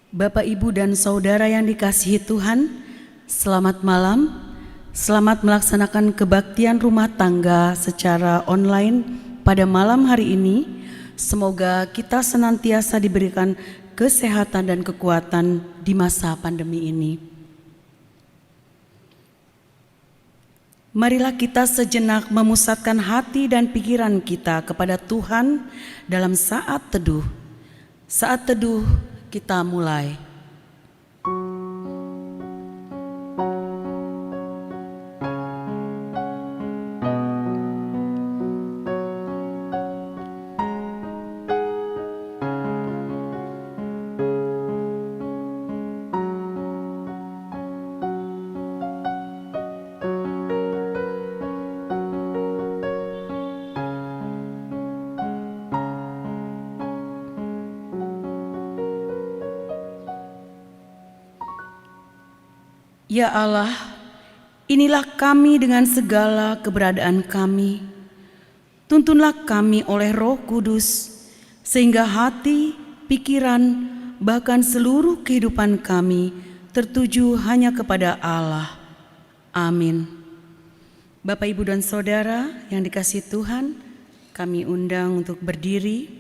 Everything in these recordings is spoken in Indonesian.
Bapak, Ibu, dan Saudara yang dikasihi Tuhan, selamat malam. Selamat melaksanakan kebaktian rumah tangga secara online pada malam hari ini. Semoga kita senantiasa diberikan kesehatan dan kekuatan di masa pandemi ini. Marilah kita sejenak memusatkan hati dan pikiran kita kepada Tuhan dalam saat teduh. Saat teduh kita mulai. Ya Allah, inilah kami dengan segala keberadaan kami. Tuntunlah kami oleh Roh Kudus, sehingga hati, pikiran, bahkan seluruh kehidupan kami tertuju hanya kepada Allah. Amin. Bapak, Ibu, dan Saudara yang dikasihi Tuhan, kami undang untuk berdiri.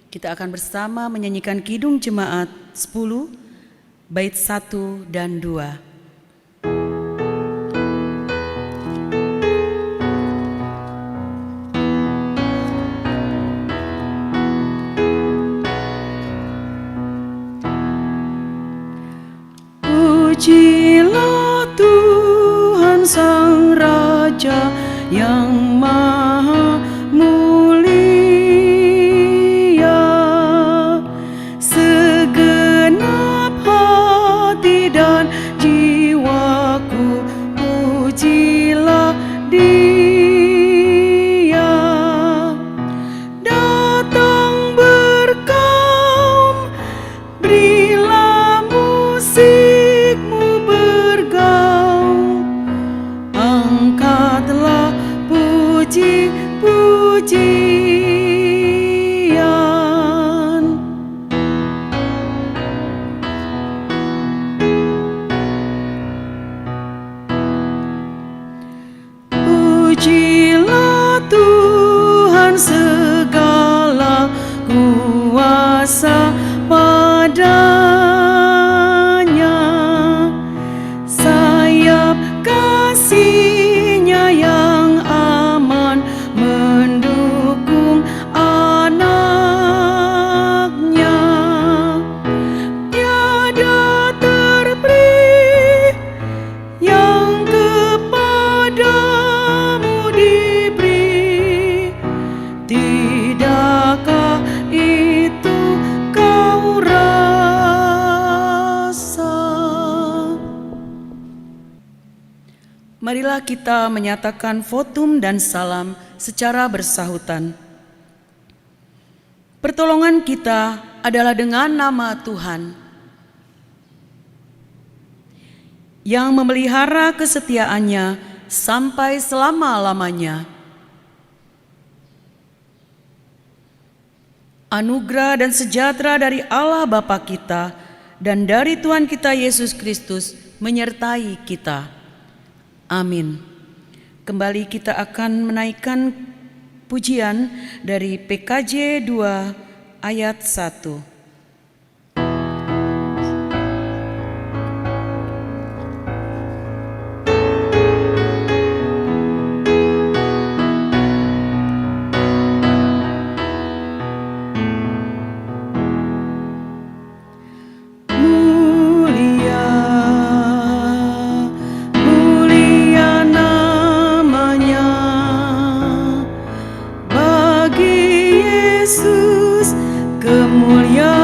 Kita akan bersama menyanyikan Kidung Jemaat 10, bait 1 dan 2. Pujilah Tuhan Sang Raja yang Maha Mulia, segenap hati dan jiwaku pujilah Dia. Datang berkaum, berilah musik, angkatlah puji-pujian. Pujilah Tuhan segala kuasa padanya, sayap kasih-Nya yang aman mendukung anak-Nya. Tiada terperi yang kepadamu diberi, tidakkah itu kau rasa? Marilah kita menyatakan votum dan salam secara bersahutan. Pertolongan kita adalah dengan nama Tuhan, yang memelihara kesetiaannya sampai selama-lamanya. Anugerah dan sejahtera dari Allah Bapa kita dan dari Tuhan kita Yesus Kristus menyertai kita. Amin. Kembali kita akan menaikkan pujian dari PKJ 2 ayat 1. Kemuliaan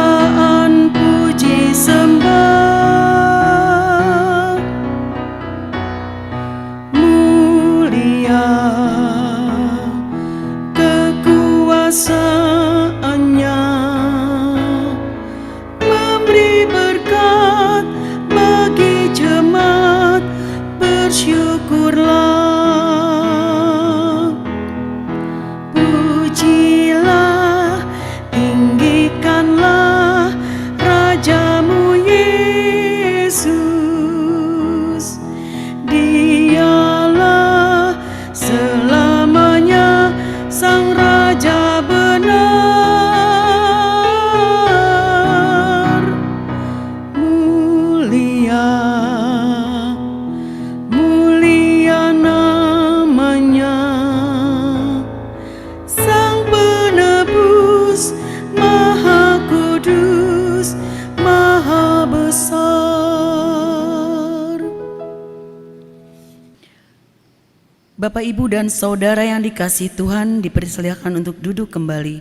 Bapak, Ibu, dan Saudara yang dikasihi Tuhan, dipersilakan untuk duduk kembali.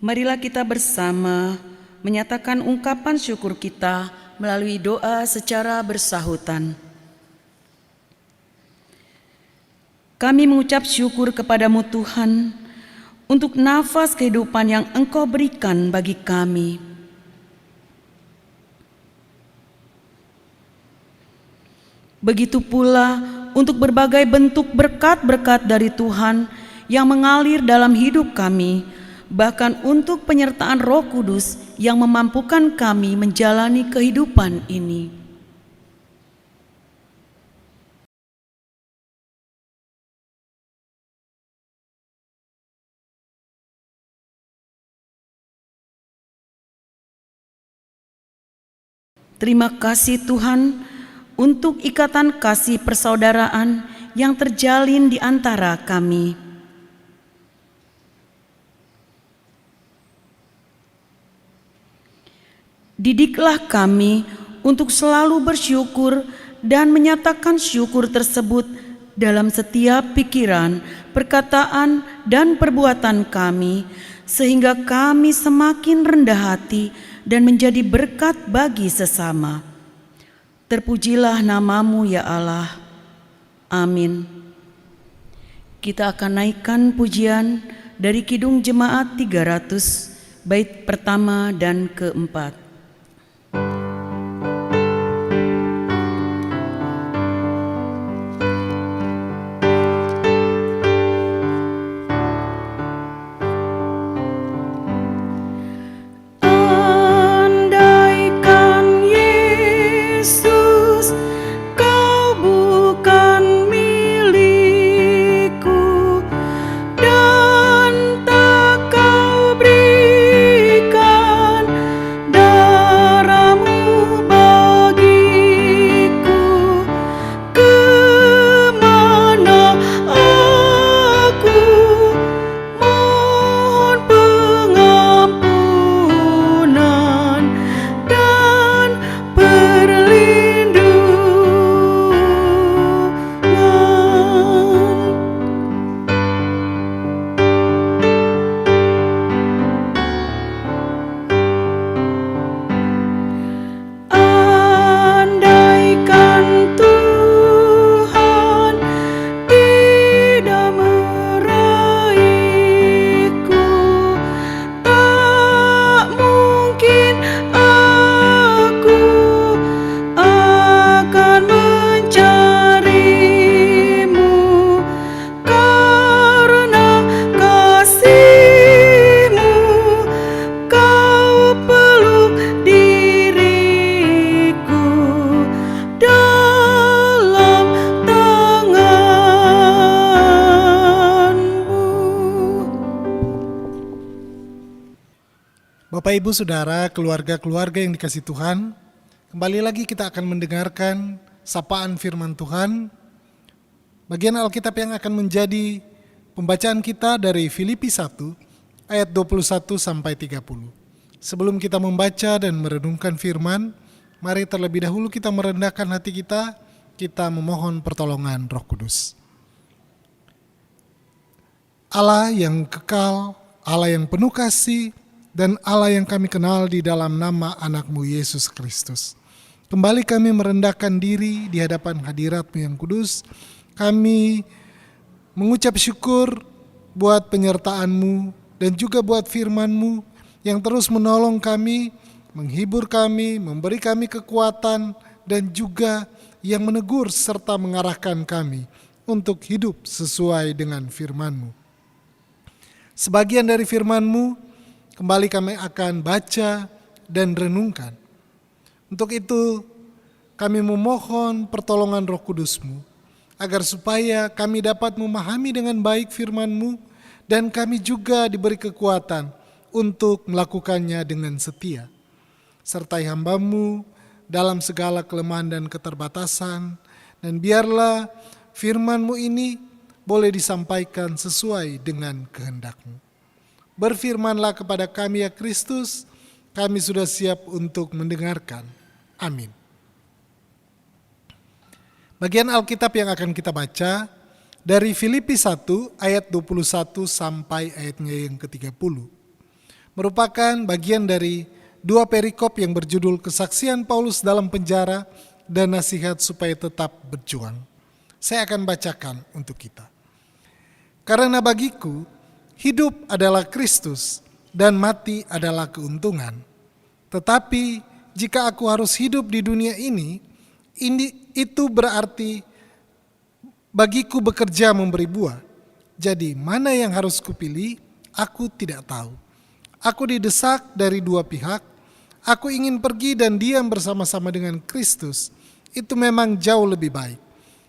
Marilah kita bersama menyatakan ungkapan syukur kita melalui doa secara bersahutan. Kami mengucap syukur kepadamu Tuhan untuk nafas kehidupan yang Engkau berikan bagi kami. Begitu pula untuk berbagai bentuk berkat-berkat dari Tuhan yang mengalir dalam hidup kami, bahkan untuk penyertaan Roh Kudus yang memampukan kami menjalani kehidupan ini. Terima kasih Tuhan untuk ikatan kasih persaudaraan yang terjalin di antara kami. Didiklah kami untuk selalu bersyukur dan menyatakan syukur tersebut dalam setiap pikiran, perkataan, dan perbuatan kami, sehingga kami semakin rendah hati dan menjadi berkat bagi sesama. Terpujilah namamu ya Allah. Amin. Kita akan naikkan pujian dari Kidung Jemaat 300, bait pertama dan keempat. Bapak, Ibu, Saudara, keluarga-keluarga yang dikasihi Tuhan, kembali lagi kita akan mendengarkan sapaan firman Tuhan. Bagian Alkitab yang akan menjadi pembacaan kita dari Filipi 1 ayat 21 sampai 30. Sebelum kita membaca dan merenungkan firman, mari terlebih dahulu kita merendahkan hati kita memohon pertolongan Roh Kudus. Allah yang kekal, Allah yang penuh kasih, dan Allah yang kami kenal di dalam nama anak-Mu Yesus Kristus. Kembali kami merendahkan diri di hadapan hadirat-Mu yang kudus. Kami mengucap syukur buat penyertaan-Mu dan juga buat firman-Mu yang terus menolong kami, menghibur kami, memberi kami kekuatan, dan juga yang menegur serta mengarahkan kami untuk hidup sesuai dengan firman-Mu. Sebagian dari firman-Mu kembali kami akan baca dan renungkan. Untuk itu kami memohon pertolongan Roh Kudus-Mu, agar supaya kami dapat memahami dengan baik firman-Mu, dan kami juga diberi kekuatan untuk melakukannya dengan setia. Sertai hamba-Mu dalam segala kelemahan dan keterbatasan, dan biarlah firman-Mu ini boleh disampaikan sesuai dengan kehendak-Mu. Berfirmanlah kepada kami ya Kristus, kami sudah siap untuk mendengarkan. Amin. Bagian Alkitab yang akan kita baca dari Filipi 1 ayat 21 sampai ayatnya yang ke-30. Merupakan bagian dari dua perikop yang berjudul kesaksian Paulus dalam penjara dan nasihat supaya tetap berjuang. Saya akan bacakan untuk kita. Karena bagiku, hidup adalah Kristus dan mati adalah keuntungan. Tetapi jika aku harus hidup di dunia ini itu berarti bagiku bekerja memberi buah. Jadi mana yang harus kupilih, aku tidak tahu. Aku didesak dari dua pihak. Aku ingin pergi dan diam bersama-sama dengan Kristus. Itu memang jauh lebih baik.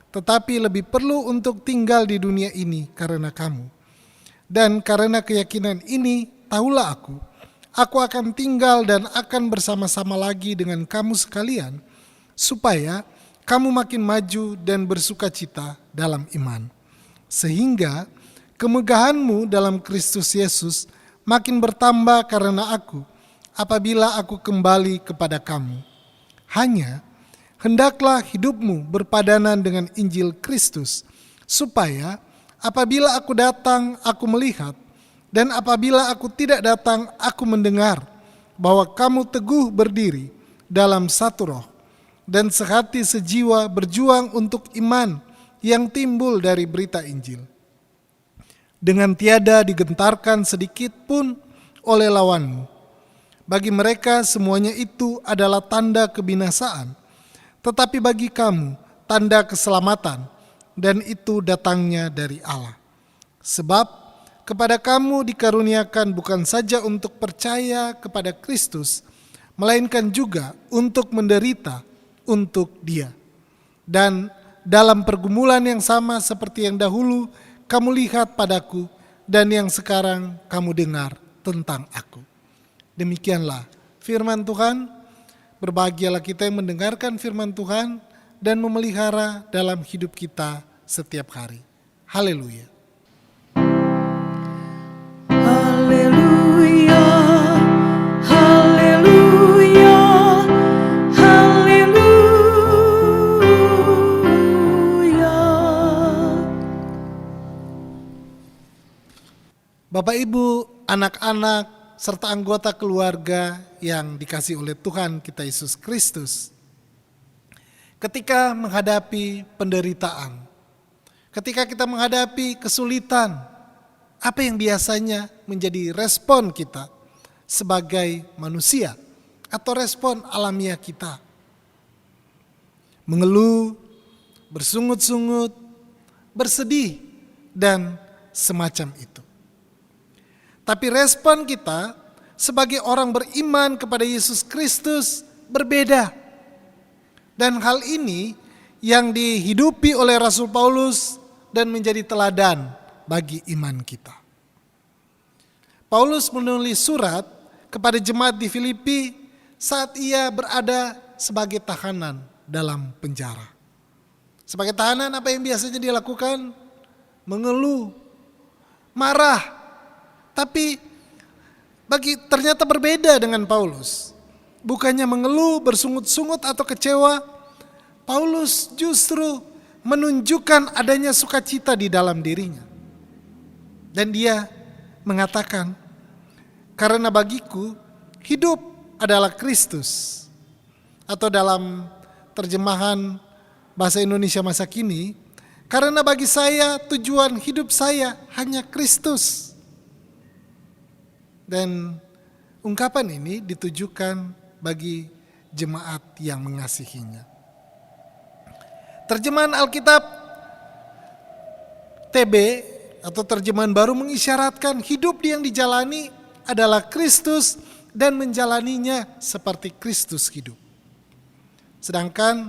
Tetapi lebih perlu untuk tinggal di dunia ini karena kamu. Dan karena keyakinan ini, tahulah aku akan tinggal dan akan bersama-sama lagi dengan kamu sekalian, supaya kamu makin maju dan bersukacita dalam iman. Sehingga kemegahanmu dalam Kristus Yesus makin bertambah karena aku, apabila aku kembali kepada kamu. Hanya hendaklah hidupmu berpadanan dengan Injil Kristus, supaya apabila aku datang, aku melihat, dan apabila aku tidak datang, aku mendengar bahwa kamu teguh berdiri dalam satu roh, dan sehati sejiwa berjuang untuk iman yang timbul dari berita Injil, dengan tiada digentarkan sedikit pun oleh lawanmu. Bagi mereka semuanya itu adalah tanda kebinasaan, tetapi bagi kamu tanda keselamatan, dan itu datangnya dari Allah. Sebab kepada kamu dikaruniakan bukan saja untuk percaya kepada Kristus, melainkan juga untuk menderita untuk Dia. Dan dalam pergumulan yang sama seperti yang dahulu kamu lihat padaku dan yang sekarang kamu dengar tentang aku. Demikianlah firman Tuhan. Berbahagialah kita yang mendengarkan firman Tuhan dan memelihara dalam hidup kita setiap hari. Haleluya. Haleluya, haleluya, haleluya. Bapak, Ibu, anak-anak, serta anggota keluarga yang dikasihi oleh Tuhan kita Yesus Kristus. Ketika menghadapi penderitaan, ketika kita menghadapi kesulitan, apa yang biasanya menjadi respon kita sebagai manusia atau respon alamiah kita? Mengeluh, bersungut-sungut, bersedih, dan semacam itu. Tapi respon kita sebagai orang beriman kepada Yesus Kristus berbeda. Dan hal ini yang dihidupi oleh Rasul Paulus dan menjadi teladan bagi iman kita. Paulus menulis surat kepada jemaat di Filipi saat ia berada sebagai tahanan dalam penjara. Sebagai tahanan, apa yang biasanya dia lakukan? Mengeluh, marah. Tapi ternyata berbeda dengan Paulus. Bukannya mengeluh, bersungut-sungut atau kecewa, Paulus justru menunjukkan adanya sukacita di dalam dirinya. Dan dia mengatakan, karena bagiku hidup adalah Kristus. Atau dalam terjemahan bahasa Indonesia masa kini, karena bagi saya tujuan hidup saya hanya Kristus. Dan ungkapan ini ditujukan bagi jemaat yang mengasihinya. Terjemahan Alkitab TB atau terjemahan baru mengisyaratkan hidup yang dijalani adalah Kristus dan menjalaninya seperti Kristus hidup. Sedangkan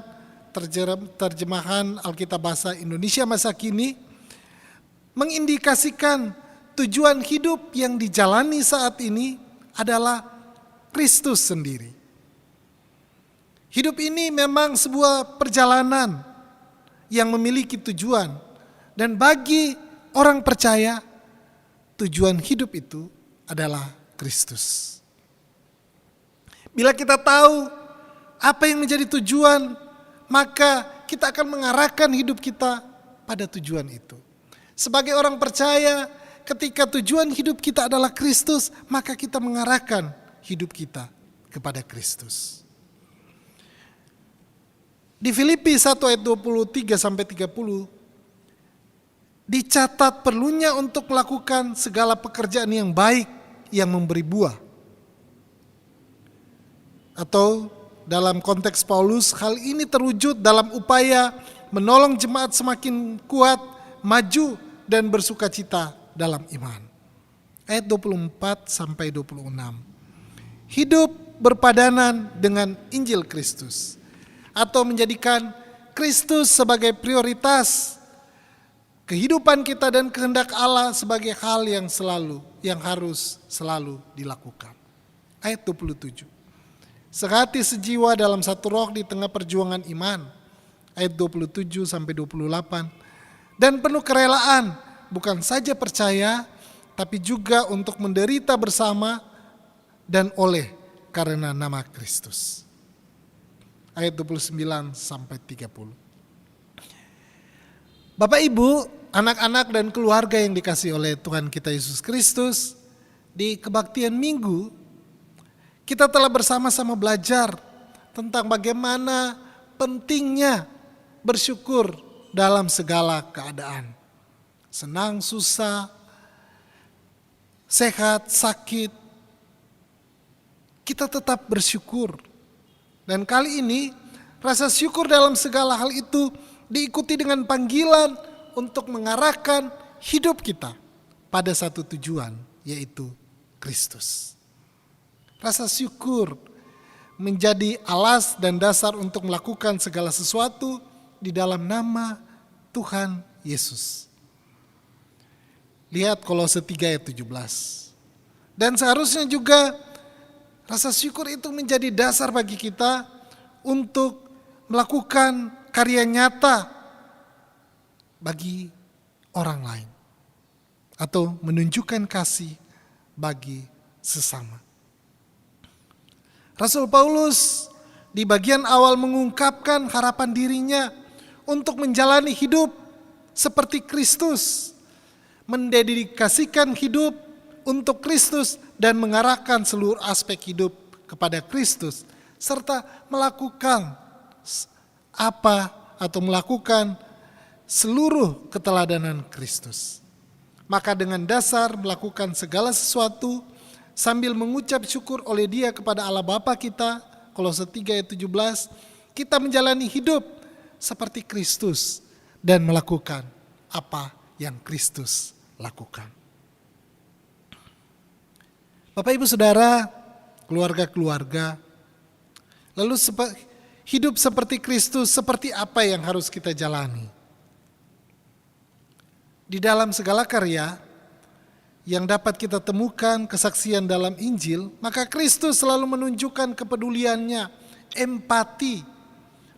terjemahan Alkitab bahasa Indonesia masa kini mengindikasikan tujuan hidup yang dijalani saat ini adalah Kristus sendiri. Hidup ini memang sebuah perjalanan yang memiliki tujuan. Dan bagi orang percaya, tujuan hidup itu adalah Kristus. Bila kita tahu apa yang menjadi tujuan, maka kita akan mengarahkan hidup kita pada tujuan itu. Sebagai orang percaya, ketika tujuan hidup kita adalah Kristus, maka kita mengarahkan hidup kita kepada Kristus. Di Filipi 1 ayat 23 sampai 30 dicatat perlunya untuk melakukan segala pekerjaan yang baik yang memberi buah. Atau dalam konteks Paulus, hal ini terwujud dalam upaya menolong jemaat semakin kuat, maju dan bersukacita dalam iman. Ayat 24 sampai 26. Hidup berpadanan dengan Injil Kristus atau menjadikan Kristus sebagai prioritas kehidupan kita dan kehendak Allah sebagai hal yang harus selalu dilakukan. Ayat 27. Sehati sejiwa dalam satu roh di tengah perjuangan iman. Ayat 27 sampai 28. Dan penuh kerelaan, bukan saja percaya, tapi juga untuk menderita bersama dan oleh karena nama Kristus. Ayat 29 sampai 30. Bapak Ibu, anak-anak dan keluarga yang dikasihi oleh Tuhan kita Yesus Kristus, di kebaktian Minggu kita telah bersama-sama belajar tentang bagaimana pentingnya bersyukur dalam segala keadaan. Senang, susah, sehat, sakit, kita tetap bersyukur. Dan kali ini rasa syukur dalam segala hal itu diikuti dengan panggilan untuk mengarahkan hidup kita pada satu tujuan, yaitu Kristus. Rasa syukur menjadi alas dan dasar untuk melakukan segala sesuatu di dalam nama Tuhan Yesus. Lihat Kolose 3 ayat 17. Dan seharusnya juga rasa syukur itu menjadi dasar bagi kita untuk melakukan karya nyata bagi orang lain atau menunjukkan kasih bagi sesama. Rasul Paulus di bagian awal mengungkapkan harapan dirinya untuk menjalani hidup seperti Kristus, mendedikasikan hidup untuk Kristus dan mengarahkan seluruh aspek hidup kepada Kristus, serta melakukan melakukan seluruh keteladanan Kristus. Maka dengan dasar melakukan segala sesuatu sambil mengucap syukur oleh Dia kepada Allah Bapa kita, Kolose 3 ayat 17, kita menjalani hidup seperti Kristus dan melakukan apa yang Kristus lakukan. Bapak Ibu Saudara, keluarga-keluarga, lalu hidup seperti Kristus, seperti apa yang harus kita jalani? Di dalam segala karya yang dapat kita temukan kesaksian dalam Injil, maka Kristus selalu menunjukkan kepeduliannya, empati,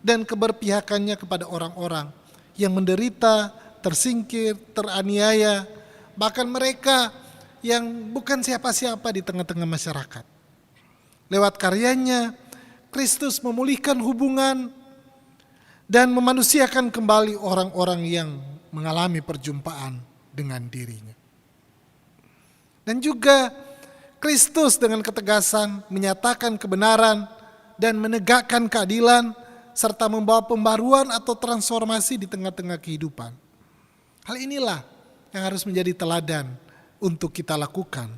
dan keberpihakannya kepada orang-orang yang menderita, tersingkir, teraniaya, bahkan mereka yang bukan siapa-siapa di tengah-tengah masyarakat. Lewat karyanya, Kristus memulihkan hubungan dan memanusiakan kembali orang-orang yang mengalami perjumpaan dengan dirinya. Dan juga Kristus dengan ketegasan menyatakan kebenaran dan menegakkan keadilan serta membawa pembaruan atau transformasi di tengah-tengah kehidupan. Hal inilah yang harus menjadi teladan untuk kita lakukan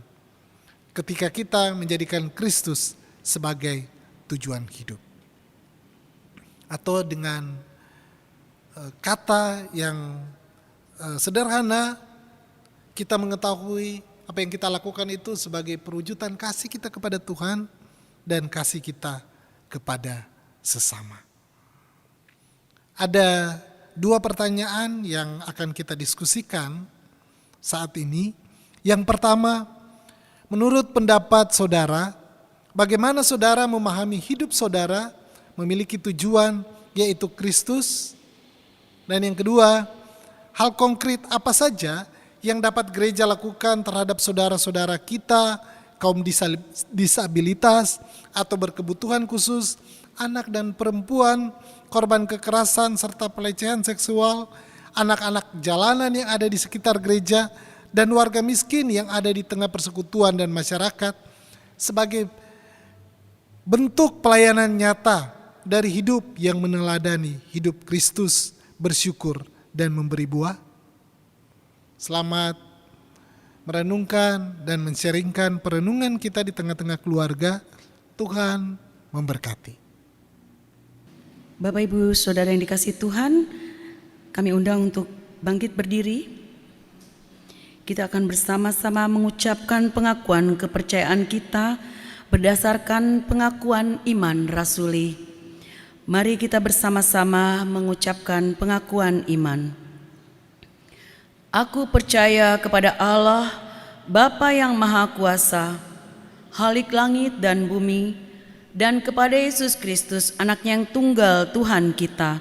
ketika kita menjadikan Kristus sebagai tujuan hidup. Atau dengan kata yang sederhana, kita mengetahui apa yang kita lakukan itu sebagai perwujudan kasih kita kepada Tuhan dan kasih kita kepada sesama. Ada dua pertanyaan yang akan kita diskusikan saat ini. Yang pertama, menurut pendapat saudara, bagaimana saudara memahami hidup saudara memiliki tujuan yaitu Kristus? Dan yang kedua, hal konkret apa saja yang dapat gereja lakukan terhadap saudara-saudara kita, kaum disabilitas, atau berkebutuhan khusus, anak dan perempuan, korban kekerasan serta pelecehan seksual, anak-anak jalanan yang ada di sekitar gereja, dan warga miskin yang ada di tengah persekutuan dan masyarakat sebagai bentuk pelayanan nyata dari hidup yang meneladani hidup Kristus, bersyukur dan memberi buah? Selamat merenungkan dan men-sharingkan perenungan kita di tengah-tengah keluarga. Tuhan memberkati. Bapak Ibu Saudara yang dikasihi Tuhan, kami undang untuk bangkit berdiri. Kita akan bersama-sama mengucapkan pengakuan kepercayaan kita berdasarkan pengakuan iman rasuli. Mari kita bersama-sama mengucapkan pengakuan iman. Aku percaya kepada Allah, Bapa yang Maha Kuasa, Khalik langit dan bumi, dan kepada Yesus Kristus, Anaknya yang tunggal Tuhan kita,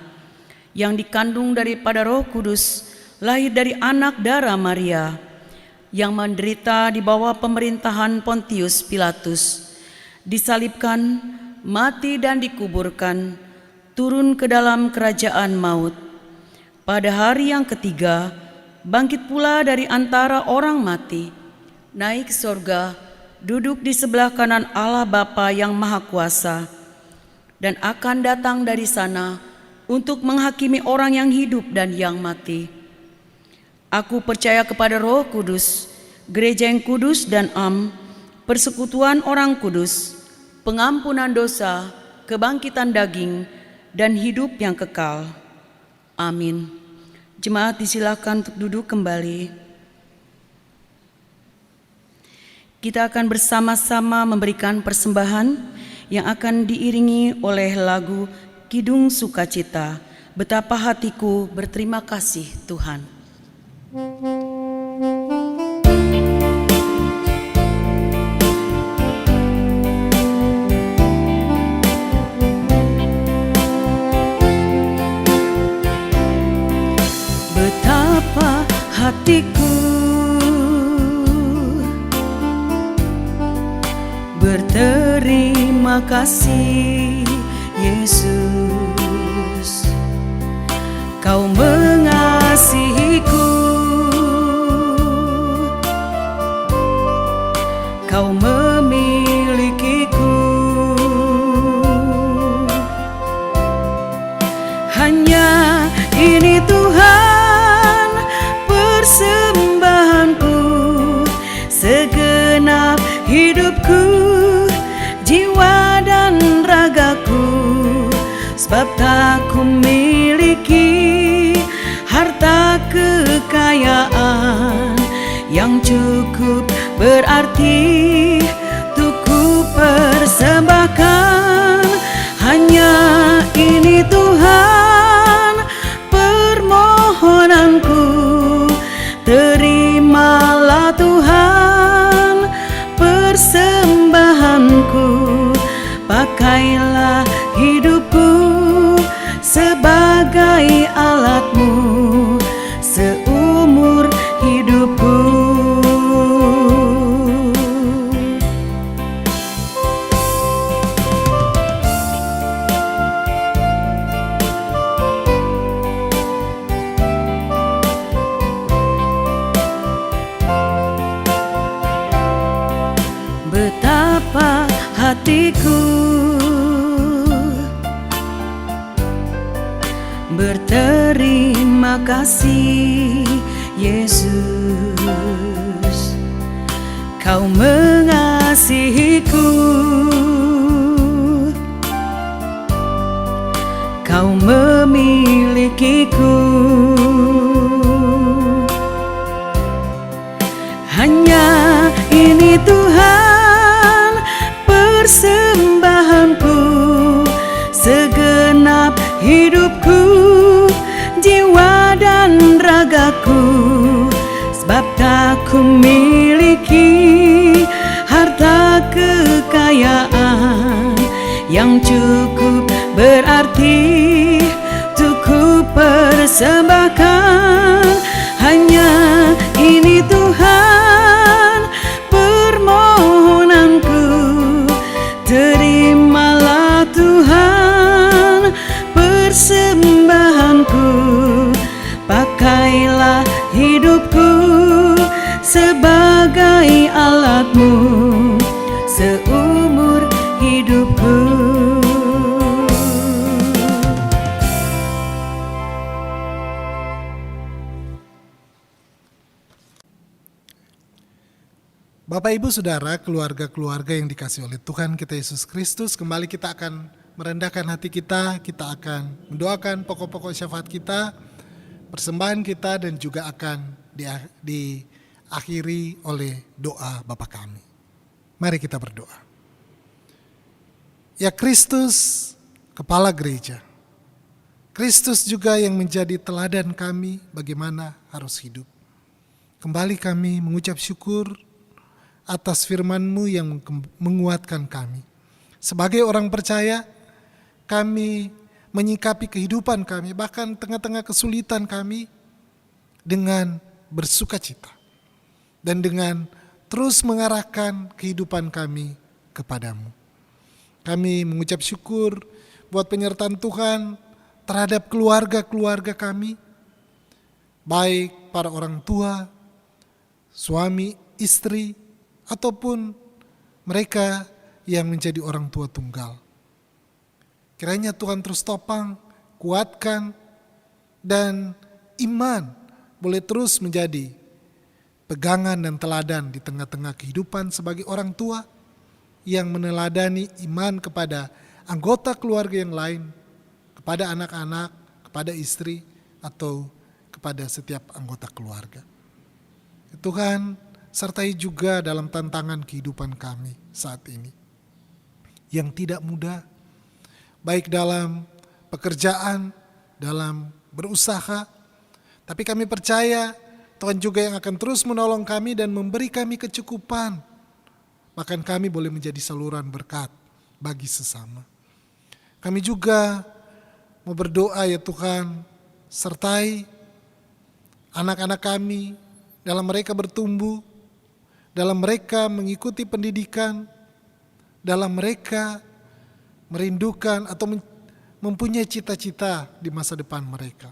yang dikandung daripada Roh Kudus, lahir dari anak darah Maria, yang menderita di bawah pemerintahan Pontius Pilatus, disalibkan, mati dan dikuburkan, turun ke dalam kerajaan maut. Pada hari yang ketiga, bangkit pula dari antara orang mati, naik ke sorga, duduk di sebelah kanan Allah Bapa yang Maha Kuasa, dan akan datang dari sana untuk menghakimi orang yang hidup dan yang mati. Aku percaya kepada Roh Kudus, gereja yang kudus dan am, persekutuan orang kudus, pengampunan dosa, kebangkitan daging, dan hidup yang kekal. Amin. Jemaat disilakan untuk duduk kembali. Kita akan bersama-sama memberikan persembahan yang akan diiringi oleh lagu Kidung Sukacita, Betapa Hatiku Berterima Kasih Tuhan. Betapa hatiku berterima kasih, Yesus, Kau mengasihiku, Kau memilikiku. Hanya ini Tuhan persembahanku, segenap hidupku, jiwa dan ragaku, sebab tak ku miliki harta kekayaan yang cukup berarti untuk ku persembahkan. Hanya ini Tuhan permohonanku, terimalah Tuhan persembahanku, pakailah hidupku sebagai alatmu seumur hidupku. Betapa hatiku berterima kasih, Yesus, Kau mengasihiku, Kau memilikiku. Hanya ini Tuhan persembahanku, segenap hidupku, jiwa dan ragaku, sebab tak ku miliki harta kekayaan yang cukup berarti untuk ku persembahkan. Hanya ini Tuhan permohonanku, terimalah Tuhan Bapak, Ibu, Saudara, keluarga-keluarga yang dikasihi oleh Tuhan kita Yesus Kristus, kembali kita akan merendahkan hati kita akan mendoakan pokok-pokok syafaat kita, persembahan kita, dan juga akan diakhiri oleh doa Bapa kami. Mari kita berdoa. Ya Kristus, Kepala Gereja, Kristus juga yang menjadi teladan kami bagaimana harus hidup. Kembali kami mengucap syukur atas firman-Mu yang menguatkan kami. Sebagai orang percaya, kami menyikapi kehidupan kami, bahkan tengah-tengah kesulitan kami, dengan bersukacita. Dan dengan terus mengarahkan kehidupan kami kepadamu. Kami mengucap syukur buat penyertaan Tuhan terhadap keluarga-keluarga kami, baik para orang tua, suami, istri, ataupun mereka yang menjadi orang tua tunggal. Kiranya Tuhan terus topang, kuatkan, dan iman boleh terus menjadi pegangan dan teladan di tengah-tengah kehidupan sebagai orang tua yang meneladani iman kepada anggota keluarga yang lain, kepada anak-anak, kepada istri, atau kepada setiap anggota keluarga. Tuhan, sertai juga dalam tantangan kehidupan kami saat ini yang tidak mudah, baik dalam pekerjaan, dalam berusaha, tapi kami percaya Tuhan juga yang akan terus menolong kami dan memberi kami kecukupan, bahkan kami boleh menjadi saluran berkat bagi sesama. Kami juga mau berdoa ya Tuhan, sertai anak-anak kami dalam mereka bertumbuh, dalam mereka mengikuti pendidikan, dalam mereka merindukan atau mempunyai cita-cita di masa depan mereka.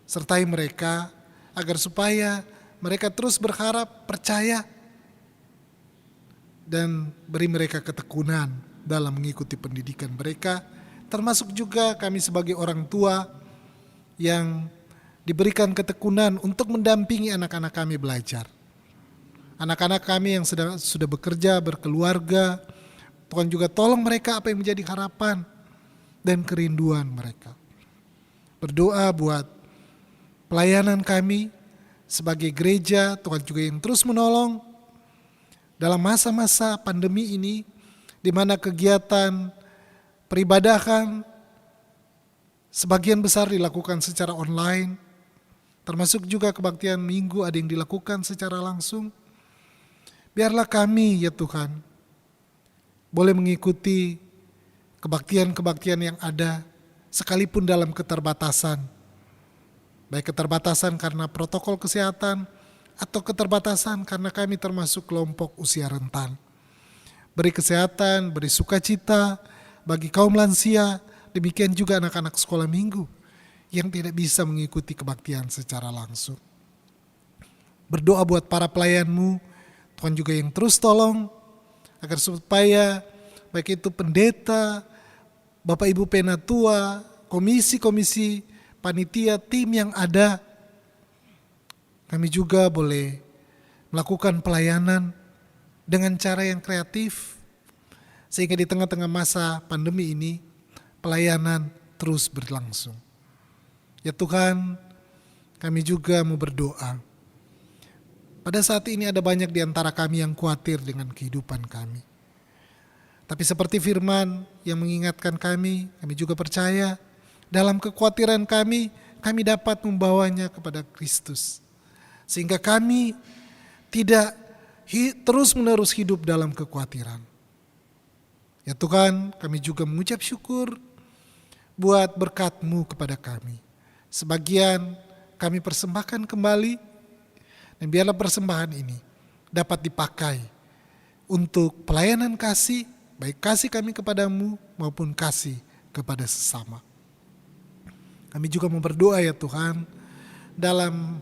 Sertai mereka agar supaya mereka terus berharap, percaya, dan beri mereka ketekunan dalam mengikuti pendidikan mereka, termasuk juga kami sebagai orang tua yang diberikan ketekunan untuk mendampingi anak-anak kami belajar. Anak-anak kami yang sudah bekerja, berkeluarga, Tuhan juga tolong mereka apa yang menjadi harapan dan kerinduan mereka. Berdoa buat pelayanan kami sebagai gereja, Tuhan juga yang terus menolong dalam masa-masa pandemi ini, di mana kegiatan peribadahan sebagian besar dilakukan secara online, termasuk juga kebaktian minggu ada yang dilakukan secara langsung. Biarlah kami ya Tuhan boleh mengikuti kebaktian-kebaktian yang ada sekalipun dalam keterbatasan. Baik keterbatasan karena protokol kesehatan atau keterbatasan karena kami termasuk kelompok usia rentan. Beri kesehatan, beri sukacita bagi kaum lansia, demikian juga anak-anak sekolah minggu yang tidak bisa mengikuti kebaktian secara langsung. Berdoa buat para pelayan-Mu, Tuhan juga yang terus tolong agar supaya baik itu pendeta, Bapak Ibu Penatua, komisi-komisi, panitia, tim yang ada, kami juga boleh melakukan pelayanan dengan cara yang kreatif, sehingga di tengah-tengah masa pandemi ini, pelayanan terus berlangsung. Ya Tuhan, kami juga mau berdoa. Pada saat ini ada banyak di antara kami yang khawatir dengan kehidupan kami. Tapi seperti firman yang mengingatkan kami juga percaya dalam kekhawatiran kami dapat membawanya kepada Kristus. Sehingga kami tidak terus-menerus hidup dalam kekhawatiran. Ya Tuhan, kami juga mengucap syukur buat berkat-Mu kepada kami. Sebagian kami persembahkan kembali, dan biarlah persembahan ini dapat dipakai untuk pelayanan kasih, baik kasih kami kepadamu maupun kasih kepada sesama. Kami juga mau berdoa ya Tuhan, dalam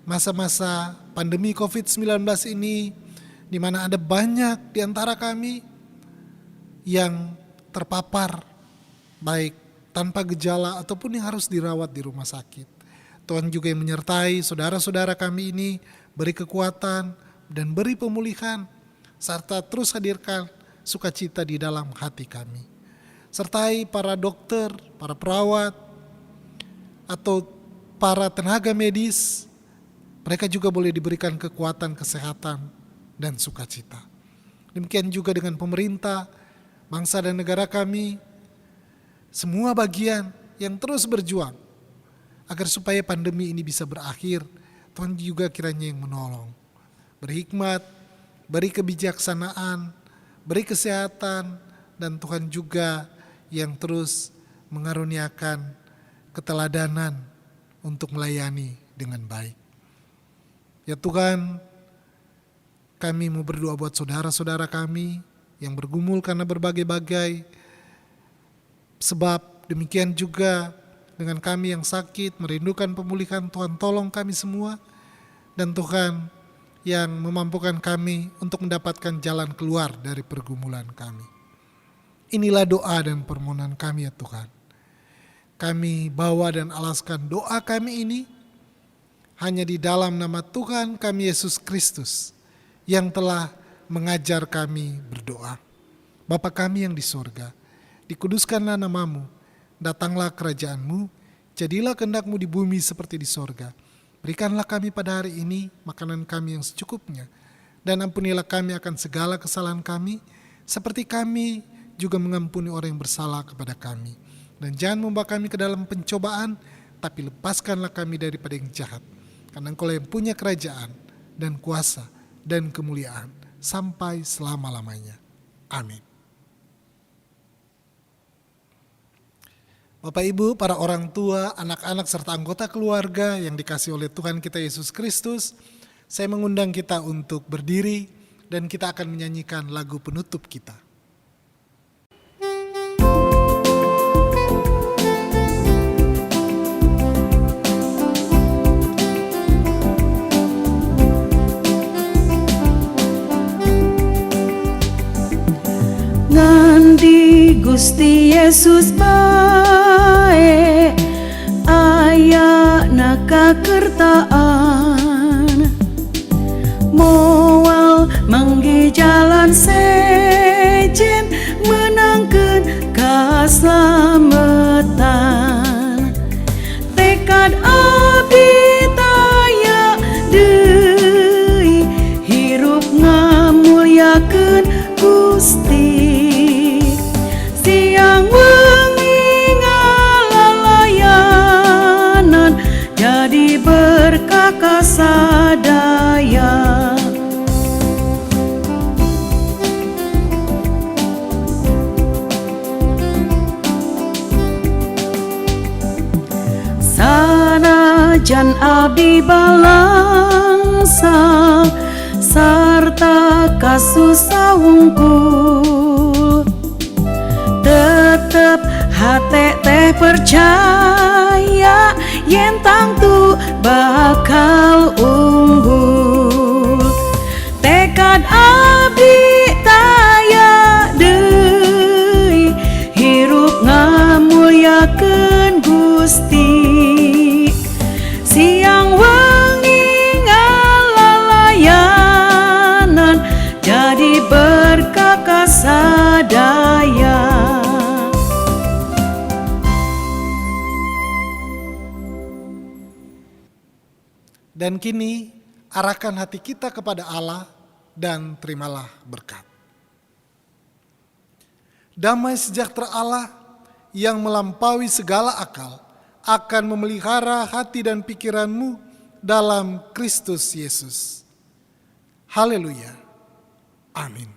masa-masa pandemi COVID-19 ini, di mana ada banyak di antara kami yang terpapar, baik tanpa gejala ataupun yang harus dirawat di rumah sakit. Tuhan juga yang menyertai saudara-saudara kami ini, beri kekuatan, dan beri pemulihan, serta terus hadirkan sukacita di dalam hati kami. Sertai para dokter, para perawat, atau para tenaga medis, mereka juga boleh diberikan kekuatan, kesehatan, dan sukacita. Demikian juga dengan pemerintah, bangsa dan negara kami, semua bagian yang terus berjuang agar supaya pandemi ini bisa berakhir. Tuhan juga kiranya yang menolong, berhikmat, beri kebijaksanaan, beri kesehatan, dan Tuhan juga yang terus mengaruniakan keteladanan untuk melayani dengan baik. Ya Tuhan, kami mau berdoa buat saudara-saudara kami yang bergumul karena berbagai-bagai sebab. Demikian juga dengan kami yang sakit, merindukan pemulihan. Tuhan tolong kami semua, dan Tuhan yang memampukan kami untuk mendapatkan jalan keluar dari pergumulan kami. Inilah doa dan permohonan kami ya Tuhan. Kami bawa dan alaskan doa kami ini hanya di dalam nama Tuhan kami Yesus Kristus yang telah mengajar kami berdoa. Bapa kami yang di sorga, dikuduskanlah namamu, datanglah kerajaan-Mu, jadilah kehendak-Mu di bumi seperti di sorga. Berikanlah kami pada hari ini makanan kami yang secukupnya, dan ampunilah kami akan segala kesalahan kami, seperti kami juga mengampuni orang yang bersalah kepada kami. Dan jangan membawa kami ke dalam pencobaan, tapi lepaskanlah kami daripada yang jahat. Karena Engkau yang punya kerajaan dan kuasa dan kemuliaan sampai selama-lamanya. Amin. Bapak Ibu, para orang tua, anak-anak serta anggota keluarga yang dikasihi oleh Tuhan kita Yesus Kristus, saya mengundang kita untuk berdiri dan kita akan menyanyikan lagu penutup kita. Ngandi Gusti Yesus bae aya nakakertaan moal manggi jalan sejen menangkeun kaslametan tekad abdi taya deui hirup ngamulyakeun Gusti siang wengi ngalalayanan jadi berkah kasadaya sanajan abdi balangsa sarta kasusah wungkul tetep hate teh percaya yen tangtu bakal unggul tekad abdi taya deui hirup ngamulyakeun Gusti siang wengi ngalalayanan jadi berkah kasadaya. Dan kini arahkan hati kita kepada Allah dan terimalah berkat. Damai sejahtera Allah yang melampaui segala akal akan memelihara hati dan pikiranmu dalam Kristus Yesus. Haleluya. Amin.